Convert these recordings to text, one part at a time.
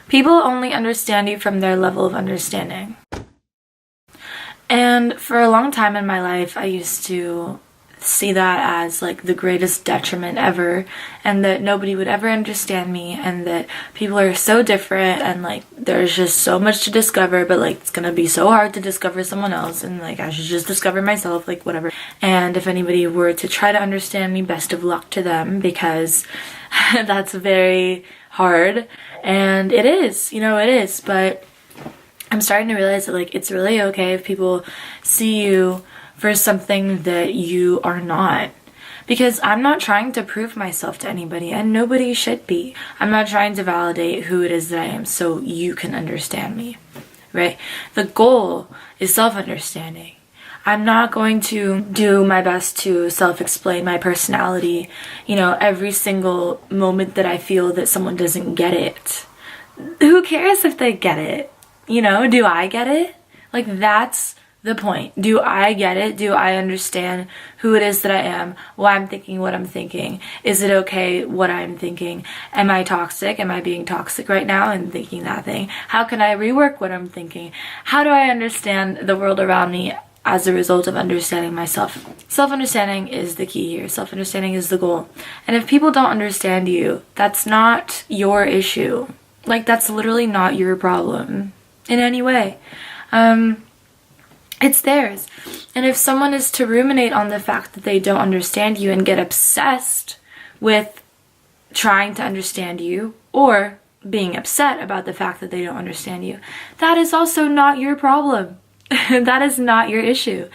People only understand you from their level of understanding. And for a long time in my life, I used to see that as like the greatest detriment ever, and that nobody would ever understand me, and that people are so different, and like there's just so much to discover, but like it's gonna be so hard to discover someone else, and like I should just discover myself, like whatever. And if anybody were to try to understand me, best of luck to them, because that's very hard. And it is, you know, it is. But I'm starting to realize that like it's really okay if people see you for something that you are not. Because I'm not trying to prove myself to anybody, and nobody should be. I'm not trying to validate who it is that I am so you can understand me, right? The goal is self-understanding. I'm not going to do my best to self-explain my personality, you know, every single moment that I feel that someone doesn't get it. Who cares if they get it? You know, do I get it? Like, that's the point. Do I get it? Do I understand who it is that I am? Why I'm thinking what I'm thinking? Is it okay what I'm thinking? Am I toxic? Am I being toxic right now and thinking that thing? How can I rework what I'm thinking? How do I understand the world around me as a result of understanding myself? Self-understanding is the key here. Self-understanding is the goal. And if people don't understand you, that's not your issue. Like, that's literally not your problem in any way. It's theirs. And if someone is to ruminate on the fact that they don't understand you and get obsessed with trying to understand you, or being upset about the fact that they don't understand you, that is also not your problem. That is not your issue.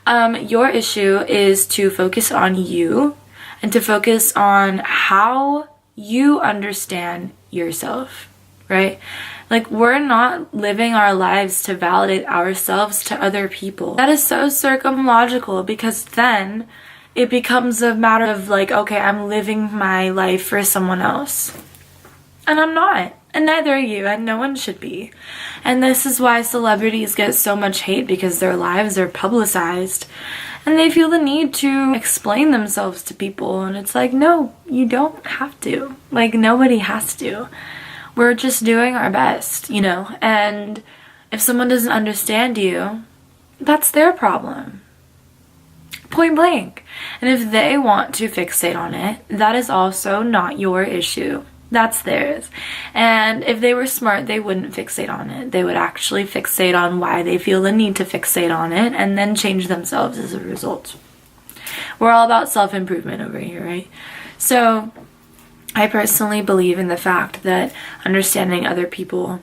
Your issue is to focus on you and to focus on how you understand yourself, right? Like, we're not living our lives to validate ourselves to other people. That is so circumlogical, because then it becomes a matter of like, okay, I'm living my life for someone else. And I'm not. And neither are you, and no one should be. And this is why celebrities get so much hate, because their lives are publicized and they feel the need to explain themselves to people. And it's like, no, you don't have to. Like, nobody has to. We're just doing our best, you know? And if someone doesn't understand you, that's their problem. Point blank. And if they want to fixate on it, that is also not your issue. That's theirs. And if they were smart, they wouldn't fixate on it. They would actually fixate on why they feel the need to fixate on it, and then change themselves as a result. We're all about self-improvement over here, right? So I personally believe in the fact that understanding other people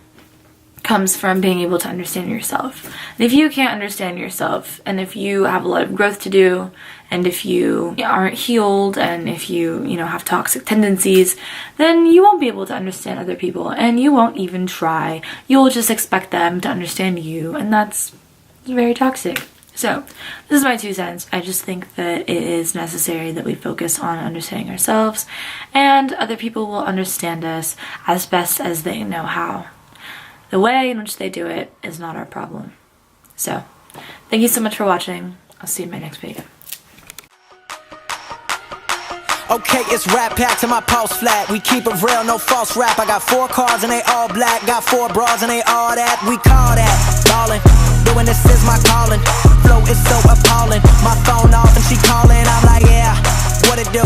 comes from being able to understand yourself. And if you can't understand yourself, and if you have a lot of growth to do, and if you aren't healed, and if you have toxic tendencies, then you won't be able to understand other people, and you won't even try. You'll just expect them to understand you, and that's very toxic. So, this is my 2 cents. I just think that it is necessary that we focus on understanding ourselves, and other people will understand us as best as they know how. The way in which they do it is not our problem. So, thank you so much for watching. I'll see you in my next video. Okay, it's rap packed to my pulse flat. We keep it real, no false rap. I got 4 cars and they all black. Got 4 bras and they all that. We call that ballin'. Doing this is my calling. Flow is so appalling. My phone off and she calling. I'm like, yeah, what it do?